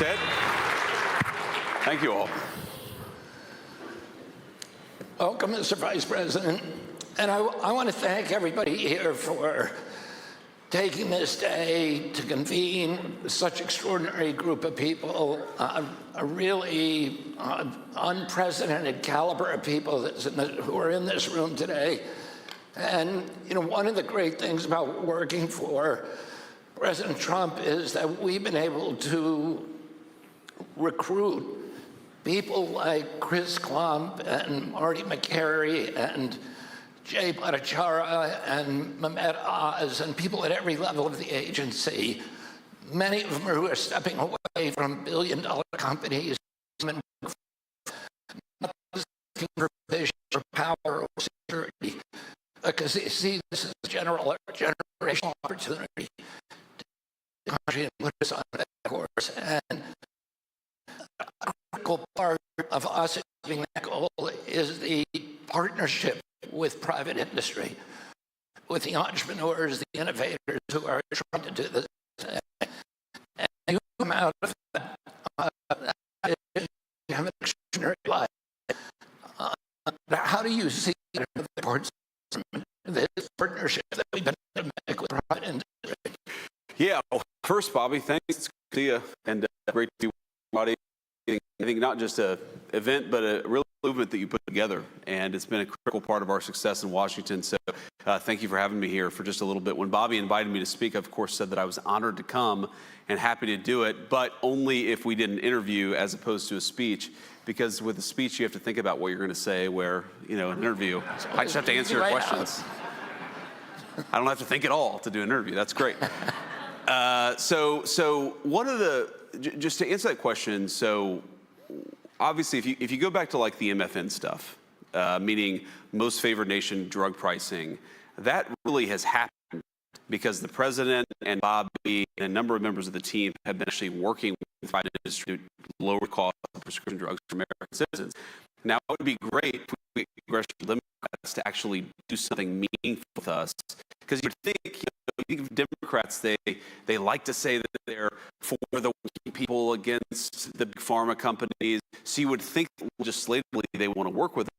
Ted. Thank you all. Welcome, Mr. Vice President. And I want to thank everybody here for taking this day to convene such an extraordinary group of people, a really unprecedented caliber of people who are in this room today. And, you know, one of the great things about working for President Trump is that we've been able to recruit people like Chris Klump and Marty McCary and Jay Bhattacharya and Mehmet Oz and people at every level of the agency, many of them who are stepping away from billion-dollar companies and not looking for position or power or security, because they see this as a generational opportunity to country and put us on that course. And a critical part of us achieving that goal is the partnership with private industry, with the entrepreneurs, the innovators who are trying to do this. And you come out of that, you have an extraordinary life. How do you see this partnership that we've been able to make with private industry? Yeah, well, first, Bobby, thanks. It's good to see you, and great to be with everybody. I think not just an event, but a real movement that you put together, and it's been a critical part of our success in Washington. So thank you for having me here for just a little bit. When Bobby invited me to speak, I, of course, said that I was honored to come and happy to do it, but only if we did an interview as opposed to a speech, because with a speech, you have to think about what you're going to say, where, you know, an interview, I just have to answer your questions. I don't have to think at all to do an interview. That's great. So one of the, just to answer that question, so obviously if you go back to like the MFN stuff, meaning most favored nation drug pricing, that really has happened because the president and Bobby and a number of members of the team have been actually working with the private industry to lower the cost of prescription drugs for American citizens. Now, it would be great if we congressional Democrats to actually do something meaningful with us, because you would think, you know, Democrats, they like to say that they're for the working people against the big pharma companies. So you would think legislatively they want to work with us.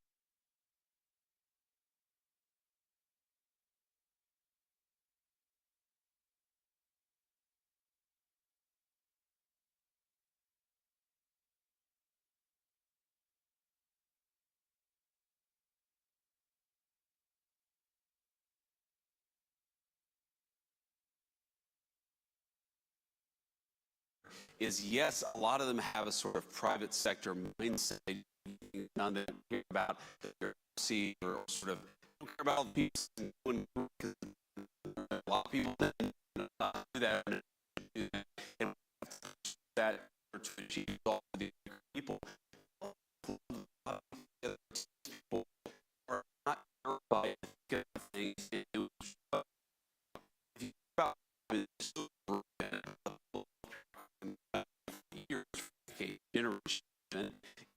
Is yes, a lot of them have a sort of private sector mindset. None that care about their see or sort of don't care about all the people. A lot of people not do that, and that to achieve all the people are not by things. If you about generation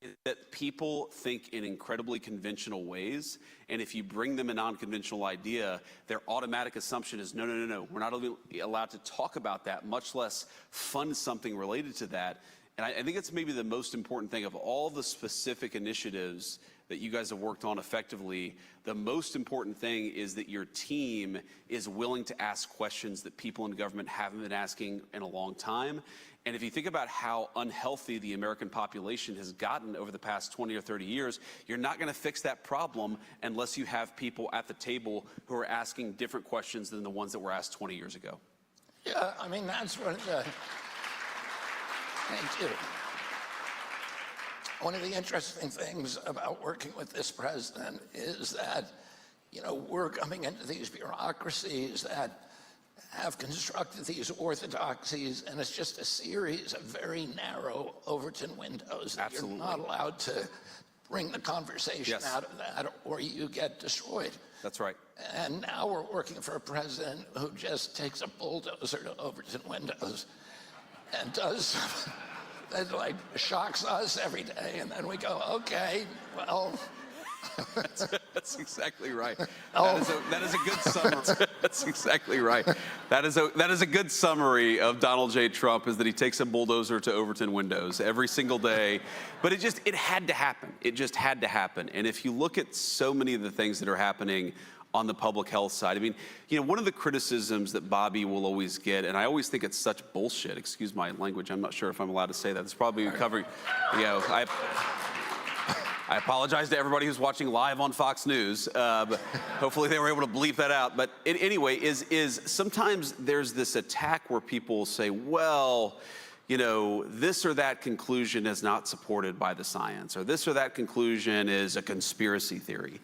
is that people think in incredibly conventional ways, and if you bring them a non-conventional idea, their automatic assumption is no, we're not allowed to talk about that, much less fund something related to that. And I think it's maybe the most important thing of all the specific initiatives that you guys have worked on effectively. The most important thing is that your team is willing to ask questions that people in government haven't been asking in a long time. And if you think about how unhealthy the American population has gotten over the past 20 or 30 years, you're not going to fix that problem unless you have people at the table who are asking different questions than the ones that were asked 20 years ago. Yeah, I mean, that's one of the, thank you. One of the interesting things about working with this president is that, you know, we're coming into these bureaucracies that have constructed these orthodoxies, and it's just a series of very narrow Overton windows that Absolutely. You're not allowed to bring the conversation out of that, or you get destroyed. That's right. And now we're working for a president who just takes a bulldozer to Overton windows and does that, like, shocks us every day, and then we go, okay, well. That's exactly right. That is a good summary. That's exactly right. That is a good summary of Donald J. Trump, is that he takes a bulldozer to Overton windows every single day. But it had to happen. It just had to happen. And if you look at so many of the things that are happening on the public health side, I mean, one of the criticisms that Bobby will always get, and I always think it's such bullshit, excuse my language, I'm not sure if I'm allowed to say that. It's probably covering, I apologize to everybody who's watching live on Fox News. But hopefully they were able to bleep that out. But anyway, is sometimes there's this attack where people say, well, this or that conclusion is not supported by the science, or this or that conclusion is a conspiracy theory.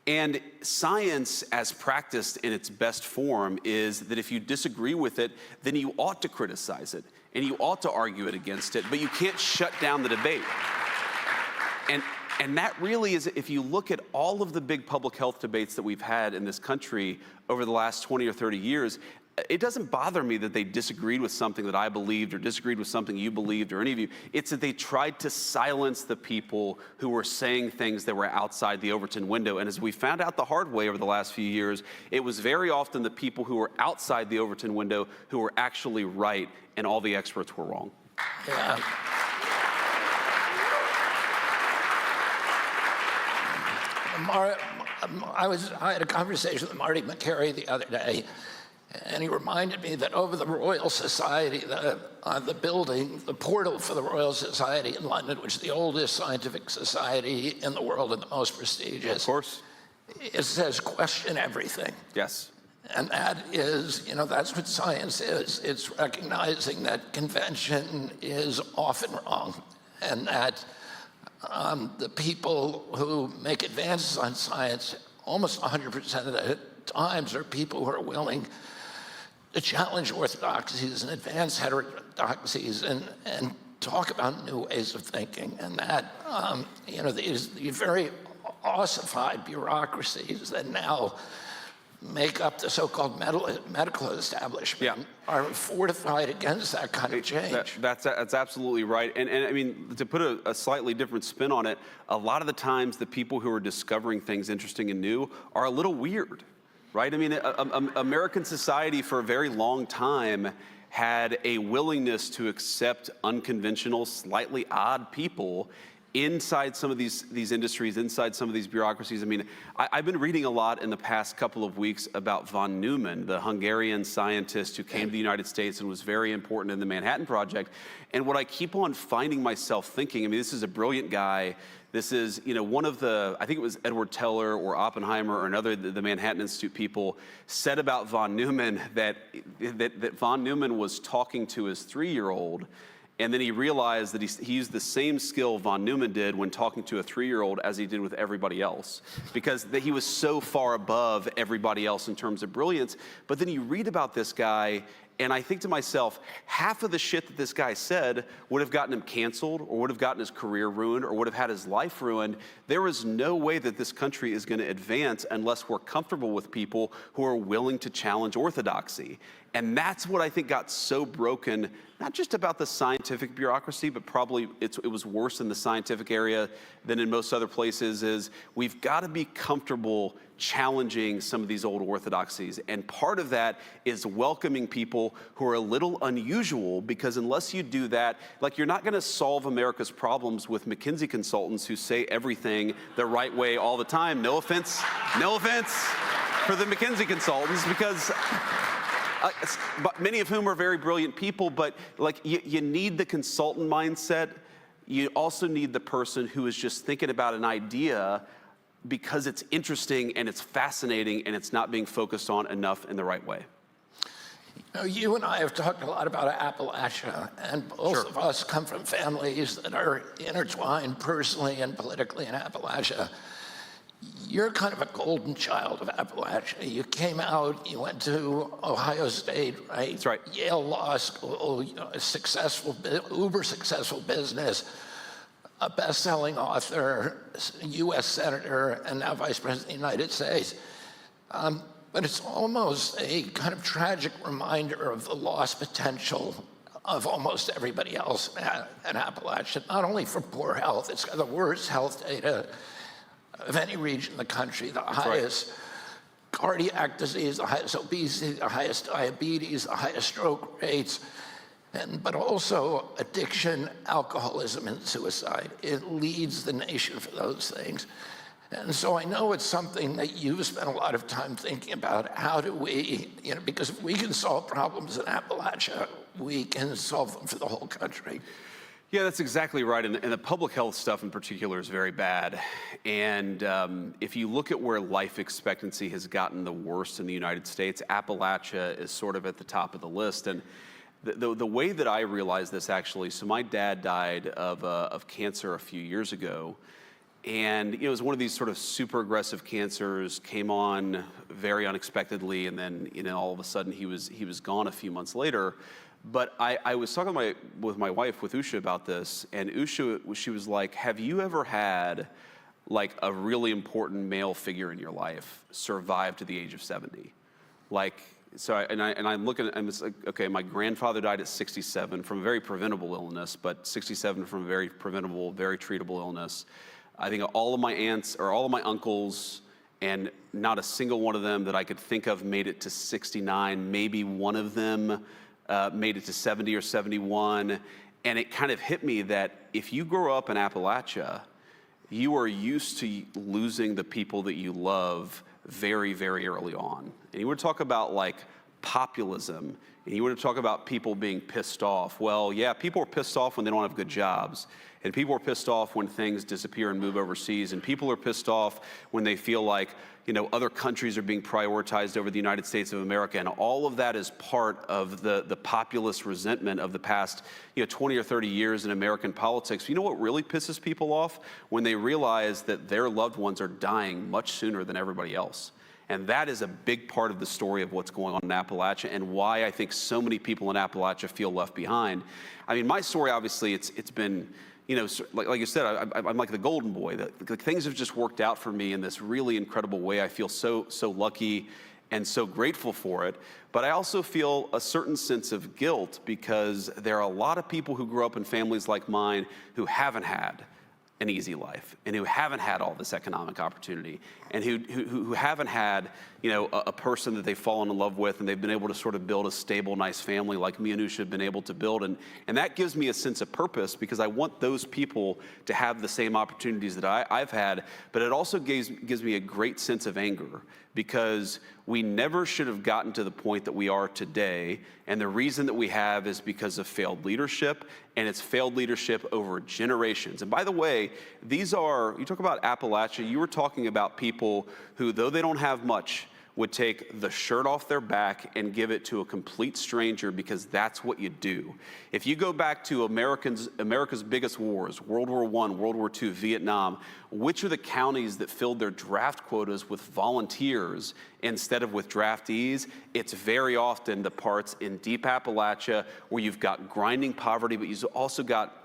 And science, as practiced in its best form, is that if you disagree with it, then you ought to criticize it, and you ought to argue it against it, but you can't shut down the debate. And that really is, if you look at all of the big public health debates that we've had in this country over the last 20 or 30 years, it doesn't bother me that they disagreed with something that I believed or disagreed with something you believed or any of you. It's that they tried to silence the people who were saying things that were outside the Overton window. And as we found out the hard way over the last few years, it was very often the people who were outside the Overton window who were actually right, and all the experts were wrong. Yeah. I had a conversation with Marty McCary the other day, and he reminded me that over the Royal Society, the building, the portal for the Royal Society in London, which is the oldest scientific society in the world and the most prestigious. Of course. It says, question everything. Yes. And that is, that's what science is. It's recognizing that convention is often wrong, and that the people who make advances on science, almost 100% of the times, are people who are willing to challenge orthodoxies and advance heterodoxies and talk about new ways of thinking. And that, these very ossified bureaucracies that now make up the so-called medical establishment are fortified against that kind of change. That's absolutely right. And I mean, to put a slightly different spin on it, a lot of the times the people who are discovering things interesting and new are a little weird, right? I mean, American society for a very long time had a willingness to accept unconventional, slightly odd people inside some of these industries, inside some of these bureaucracies. I mean, I've been reading a lot in the past couple of weeks about von Neumann, the Hungarian scientist who came to the United States and was very important in the Manhattan Project. And what I keep on finding myself thinking, I mean, this is a brilliant guy. This is, one of the, I think it was Edward Teller or Oppenheimer or another, the Manhattan Institute people said about von Neumann that von Neumann was talking to his 3-year-old. And then he realized that he used the same skill von Neumann did when talking to a 3-year-old as he did with everybody else, because he was so far above everybody else in terms of brilliance. But then you read about this guy, and I think to myself, half of the shit that this guy said would have gotten him canceled, or would have gotten his career ruined, or would have had his life ruined. There is no way that this country is going to advance unless we're comfortable with people who are willing to challenge orthodoxy. And that's what I think got so broken, not just about the scientific bureaucracy, but probably it was worse in the scientific area than in most other places, is we've got to be comfortable challenging some of these old orthodoxies. And part of that is welcoming people who are a little unusual, because unless you do that, like, you're not going to solve America's problems with McKinsey consultants who say everything the right way all the time. No offense for the McKinsey consultants, because but many of whom are very brilliant people, but you need the consultant mindset. You also need the person who is just thinking about an idea because it's interesting and it's fascinating and it's not being focused on enough in the right way. You and I have talked a lot about Appalachia, and both of us come from families that are intertwined personally and politically in Appalachia. You're kind of a golden child of Appalachia. You came out, you went to Ohio State, right? That's right. Yale Law School, a successful, uber successful business, a best-selling author, U.S. Senator, and now Vice President of the United States. But it's almost a kind of tragic reminder of the lost potential of almost everybody else in Appalachia, not only for poor health. It's got the worst health data of any region in the country, the right. highest cardiac disease, the highest obesity, the highest diabetes, the highest stroke rates, but also addiction, alcoholism, and suicide. It leads the nation for those things. And so I know it's something that you've spent a lot of time thinking about. How do we, because if we can solve problems in Appalachia, we can solve them for the whole country. Yeah, that's exactly right. And the public health stuff in particular is very bad. And if you look at where life expectancy has gotten the worst in the United States, Appalachia is sort of at the top of the list. And the way that I realized this, actually, so my dad died of cancer a few years ago. And it was one of these sort of super aggressive cancers, came on very unexpectedly, and then all of a sudden he was gone a few months later. But I was talking with my wife, with Usha, about this, and Usha, she was like, have you ever had like a really important male figure in your life survive to the age of 70? I'm looking, and it's like, okay, my grandfather died at 67 from a very preventable illness, but 67 from a very preventable, very treatable illness. I think all of my aunts or all of my uncles, and not a single one of them that I could think of made it to 69. Maybe one of them made it to 70 or 71. And it kind of hit me that if you grow up in Appalachia, you are used to losing the people that you love very, very early on. And you want to talk about like populism, and you want to talk about people being pissed off. Well, yeah, people are pissed off when they don't have good jobs. And people are pissed off when things disappear and move overseas. And people are pissed off when they feel like, other countries are being prioritized over the United States of America. And all of that is part of the populist resentment of the past, 20 or 30 years in American politics. You know what really pisses people off? When they realize that their loved ones are dying much sooner than everybody else. And that is a big part of the story of what's going on in Appalachia, and why I think so many people in Appalachia feel left behind. I mean, my story, obviously, it's been, like you said, I'm like the golden boy. The things have just worked out for me in this really incredible way. I feel so lucky and so grateful for it. But I also feel a certain sense of guilt, because there are a lot of people who grew up in families like mine who haven't had an easy life, and who haven't had all this economic opportunity, and who haven't had, a person that they've fallen in love with, and they've been able to sort of build a stable, nice family like me and Usha have been able to build. And that gives me a sense of purpose, because I want those people to have the same opportunities that I've had. But it also gives me a great sense of anger, because we never should have gotten to the point that we are today. And the reason that we have is because of failed leadership, and it's failed leadership over generations. And by the way, you talk about Appalachia, you were talking about people who, though they don't have much, would take the shirt off their back and give it to a complete stranger, because that's what you do. If you go back to America's biggest wars, World War I, World War II, Vietnam, which are the counties that filled their draft quotas with volunteers instead of with draftees? It's very often the parts in deep Appalachia where you've got grinding poverty, but you've also got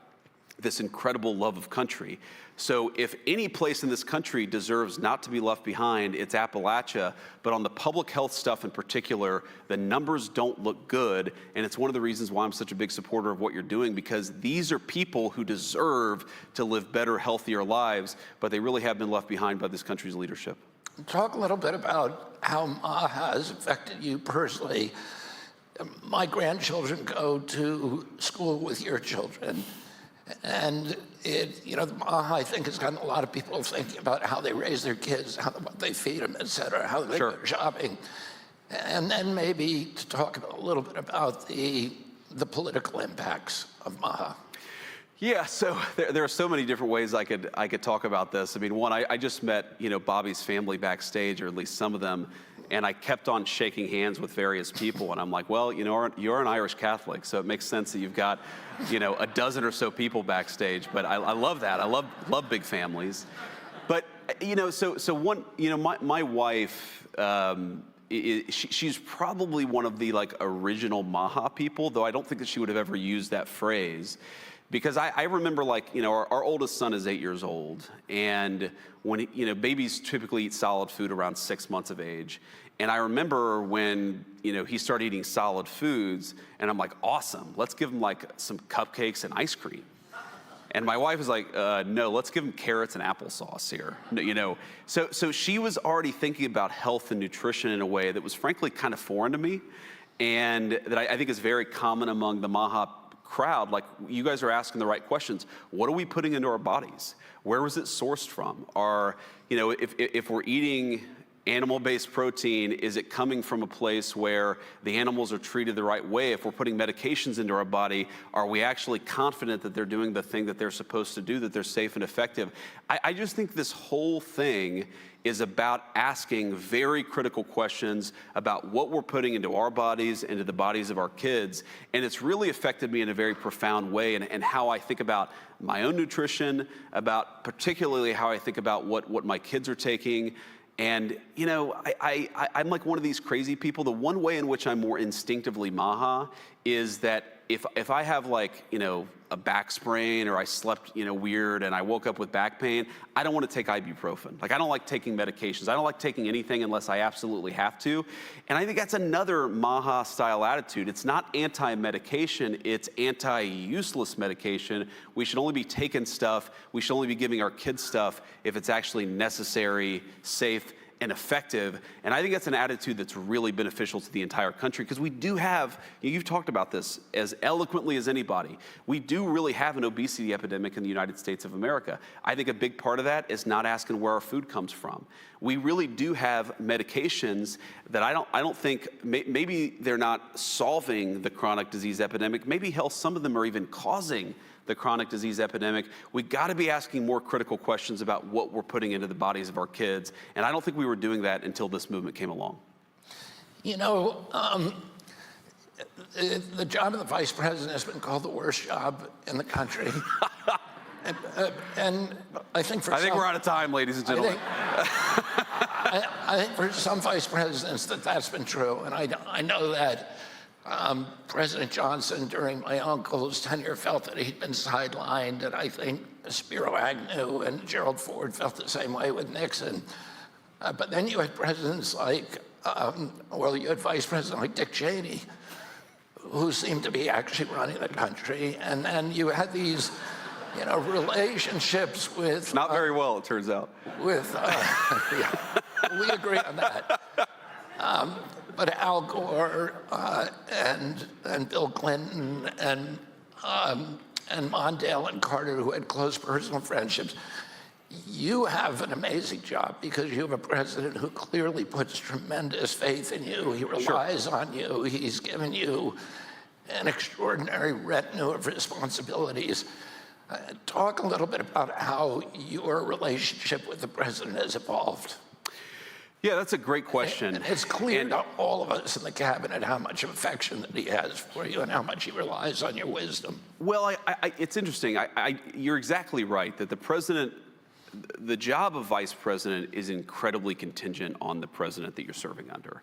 this incredible love of country. So if any place in this country deserves not to be left behind, it's Appalachia. But on the public health stuff in particular, the numbers don't look good. And it's one of the reasons why I'm such a big supporter of what you're doing, because these are people who deserve to live better, healthier lives, but they really have been left behind by this country's leadership. Talk a little bit about how MAHA has affected you personally. My grandchildren go to school with your children. And the MAHA, I think, has gotten a lot of people thinking about how they raise their kids, what they feed them, et cetera, how they go shopping. And then maybe to talk a little bit about the political impacts of MAHA. Yeah, so there are so many different ways I could talk about this. I mean, one, I just met, Bobby's family backstage, or at least some of them, and I kept on shaking hands with various people, and I'm like, well, you're an Irish Catholic, so it makes sense that you've got, a dozen or so people backstage. But I love that. I love big families. But so one, my wife, she's probably one of the original MAHA people, though I don't think that she would have ever used that phrase. Because I remember, our oldest son is 8 years old, and when babies typically eat solid food around 6 months of age. And I remember when he started eating solid foods, and I'm like, awesome, let's give him some cupcakes and ice cream. And my wife was like, no, let's give him carrots and applesauce here. No, you know, so she was already thinking about health and nutrition in a way that was frankly kind of foreign to me, and that I think is very common among the MAHA crowd. Like, you guys are asking the right questions. What are we putting into our bodies? Where was it sourced from? You know, if we're eating animal-based protein, is it coming from a place where the animals are treated the right way? If we're putting medications into our body, are we actually confident that they're doing the thing that they're supposed to do, that they're safe and effective? I just think this whole thing is about asking very critical questions about what we're putting into our bodies, into the bodies of our kids. And it's really affected me in a very profound way, and how I think about my own nutrition, about particularly how I think about what my kids are taking. And, you know, I'm like one of these crazy people. The one way in which I'm more instinctively MAHA is that if I have, like, you know, a back sprain, or I slept, you know, weird and I woke up with back pain, I don't want to take ibuprofen. Like, I don't like taking medications. I don't like taking anything unless I absolutely have to. And I think that's another MAHA style attitude. It's not anti-medication, it's anti-useless medication. We should only be taking stuff, we should only be giving our kids stuff if it's actually necessary, safe, and effective. And I think that's an attitude that's really beneficial to the entire country, because we do have, you've talked about this as eloquently as anybody, we do really have an obesity epidemic in the United States of America. I think a big part of that is not asking where our food comes from. We really do have medications that I don't think, maybe they're not solving the chronic disease epidemic, maybe some of them are even causing the chronic disease epidemic. We got to be asking more critical questions about what we're putting into the bodies of our kids. And I don't think we were doing that until this movement came along. You know, the job of the vice president has been called the worst job in the country. And I think we're out of time, ladies and gentlemen. I think for some vice presidents that's been true. And I know that President Johnson, during my uncle's tenure, felt that he'd been sidelined, and I think Spiro Agnew and Gerald Ford felt the same way with Nixon. But then you had presidents like, you had Vice President like Dick Cheney, who seemed to be actually running the country, and then you had these, you know, relationships with... Not very well, it turns out. Yeah, we agree on that. But Al Gore and Bill Clinton and Mondale and Carter, who had close personal friendships, you have an amazing job because you have a president who clearly puts tremendous faith in you. He relies on you. He's given you an extraordinary retinue of responsibilities. Talk a little bit about how your relationship with the president has evolved. Yeah, that's a great question. And it's clear to all of us in the cabinet how much affection that he has for you and how much he relies on your wisdom. Well, it's interesting. You're exactly right that the job of vice president is incredibly contingent on the president that you're serving under.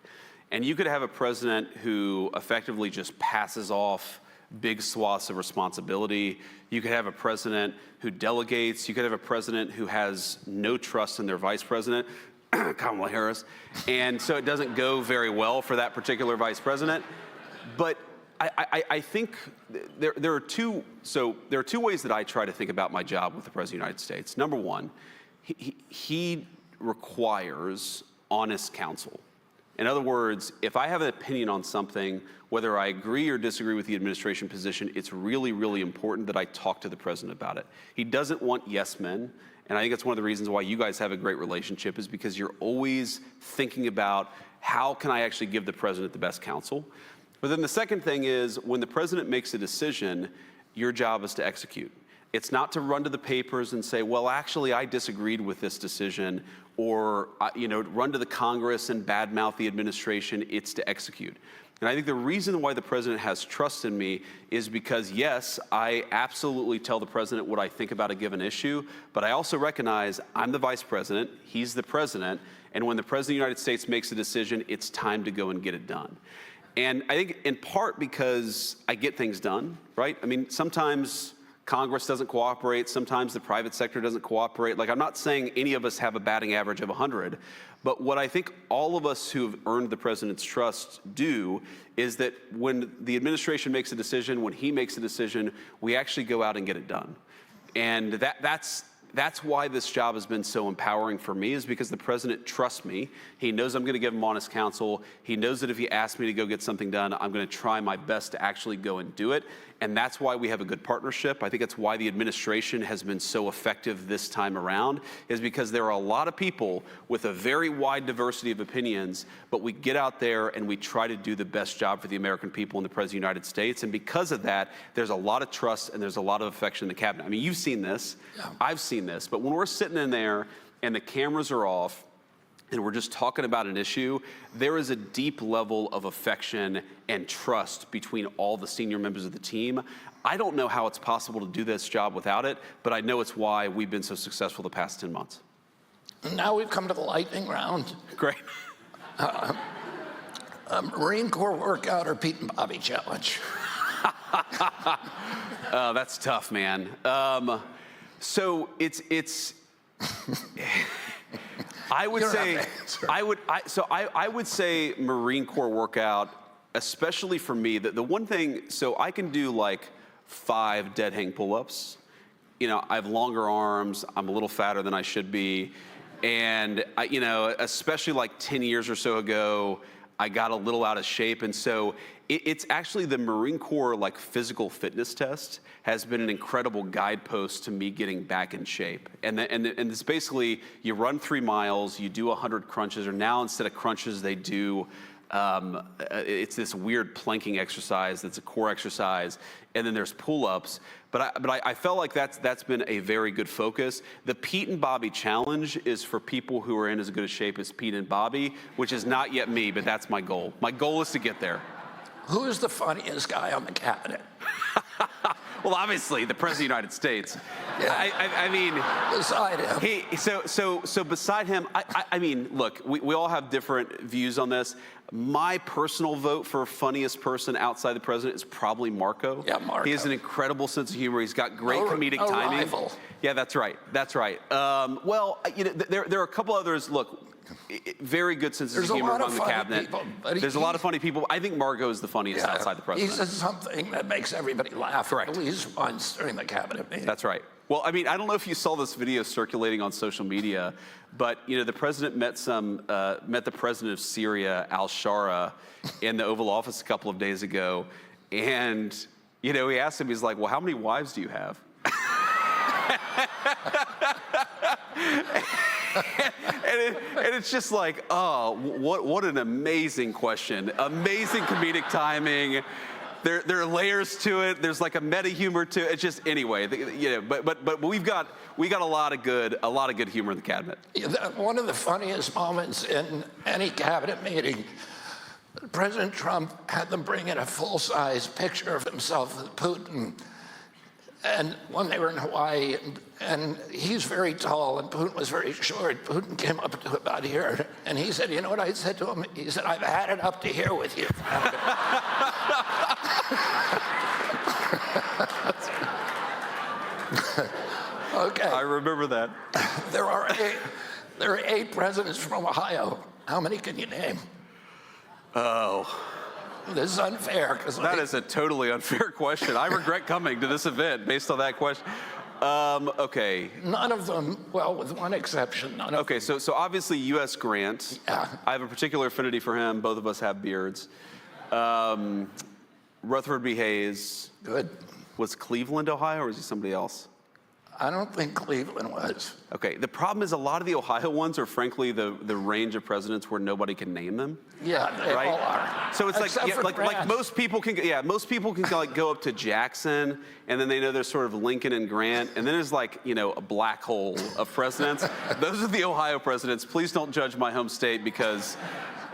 And you could have a president who effectively just passes off big swaths of responsibility. You could have a president who delegates. You could have a president who has no trust in their vice president, Kamala Harris, and so it doesn't go very well for that particular vice president. But I think there are two ways that I try to think about my job with the President of the United States. Number one, he requires honest counsel. In other words, if I have an opinion on something, whether I agree or disagree with the administration position, it's really, really important that I talk to the president about it. He doesn't want yes men. And I think that's one of the reasons why you guys have a great relationship, is because you're always thinking about how can I actually give the president the best counsel. But then the second thing is, when the president makes a decision, your job is to execute. It's not to run to the papers and say, well, actually, I disagreed with this decision, or run to the Congress and badmouth the administration. It's to execute. And I think the reason why the president has trust in me is because, yes, I absolutely tell the president what I think about a given issue, but I also recognize I'm the vice president, he's the president, and when the president of the United States makes a decision, it's time to go and get it done. And I think in part because I get things done, right? I mean, sometimes Congress doesn't cooperate, sometimes the private sector doesn't cooperate. Like, I'm not saying any of us have a batting average of 100, but what I think all of us who have earned the president's trust do is that when the administration makes a decision, when he makes a decision, we actually go out and get it done. And that's why this job has been so empowering for me, is because the president trusts me. He knows I'm going to give him honest counsel. He knows that if he asks me to go get something done, I'm going to try my best to actually go and do it. And that's why we have a good partnership. I think that's why the administration has been so effective this time around, is because there are a lot of people with a very wide diversity of opinions, but we get out there and we try to do the best job for the American people and the President of the United States. And because of that, there's a lot of trust and there's a lot of affection in the cabinet. I mean, you've seen this, I've seen this, but when we're sitting in there and the cameras are off, and we're just talking about an issue, there is a deep level of affection and trust between all the senior members of the team. I don't know how it's possible to do this job without it, but I know it's why we've been so successful the past 10 months. Now we've come to the lightning round. Great. Marine Corps workout or Pete and Bobby challenge? That's tough, man. So it's I would say I would say Marine Corps workout, especially for me. The one thing, so I can do like 5 dead hang pull-ups. You know, I have longer arms. I'm a little fatter than I should be, and you know, especially like 10 years or so ago, I got a little out of shape, and so it's actually the Marine Corps like physical fitness test has been an incredible guidepost to me getting back in shape. And it's basically you run 3 miles, you do 100 crunches, or now instead of crunches they do it's this weird planking exercise that's a core exercise, and then there's pull-ups. But I felt like that's been a very good focus. The Pete and Bobby challenge is for people who are in as good a shape as Pete and Bobby, which is not yet me, but that's my goal. My goal is to get there. Who is the funniest guy on the cabinet? Well, obviously, the President of the United States. Yeah. I mean, beside him. So beside him, I mean, look, we all have different views on this. My personal vote for funniest person outside the president is probably Marco. Yeah, Marco. He has an incredible sense of humor. He's got great comedic timing. Rival. Yeah, that's right. That's right. Well, you know, there are a couple others. Look. Very good sense of humor among the cabinet. There's a lot of funny people. I think Margot is the funniest outside the president. He says something that makes everybody laugh. Correct. At least once during the cabinet meeting. That's right. Well, I mean, I don't know if you saw this video circulating on social media, but you know, the president met the president of Syria, al-Shara, in the Oval Office a couple of days ago, and you know, he asked him, he's like, "Well, how many wives do you have?" And it's just like, oh, what an amazing question. Amazing comedic timing. There are layers to it. There's like a meta humor to it. It's just, anyway, you know, but we got a lot of good humor in the cabinet. One of the funniest moments in any cabinet meeting, President Trump had them bring in a full-size picture of himself with Putin. And when they were in Hawaii, and he's very tall, and Putin was very short, Putin came up to about here, and he said, you know what I said to him? He said, I've had it up to here with you. Okay. I remember that. There are 8 presidents from Ohio. How many can you name? Oh. This is unfair. That is a totally unfair question. I regret coming to this event based on that question. Okay. None of them, well, with one exception, none of Okay, so obviously U.S. Grant. Yeah. I have a particular affinity for him. Both of us have beards. Rutherford B. Hayes. Good. Was Cleveland, Ohio, or is he somebody else? I don't think Cleveland was. Okay, the problem is a lot of the Ohio ones are frankly the range of presidents where nobody can name them. Yeah, they right? all are. So it's Except for like most people can like go up to Jackson, and then they know there's sort of Lincoln and Grant, and then there's like, you know, a black hole of presidents. Those are the Ohio presidents. Please don't judge my home state because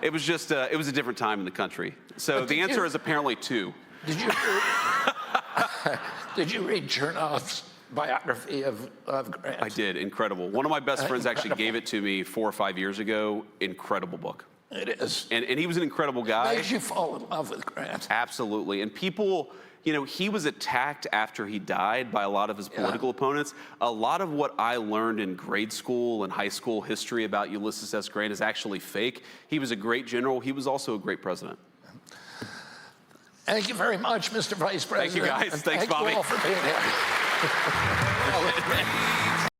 it was just it was a different time in the country. So the answer is apparently 2. Did you read Chernoff's biography of Grant? I did. Incredible. One of my best friends actually gave it to me 4 or 5 years ago. Incredible book. It is. And he was an incredible guy. It makes you fall in love with Grant. Absolutely. And people, you know, he was attacked after he died by a lot of his political opponents. A lot of what I learned in grade school and high school history about Ulysses S. Grant is actually fake. He was a great general. He was also a great president. Thank you very much, Mr. Vice President. Thank you, guys. Thanks, Bobby. Thank you all for being here.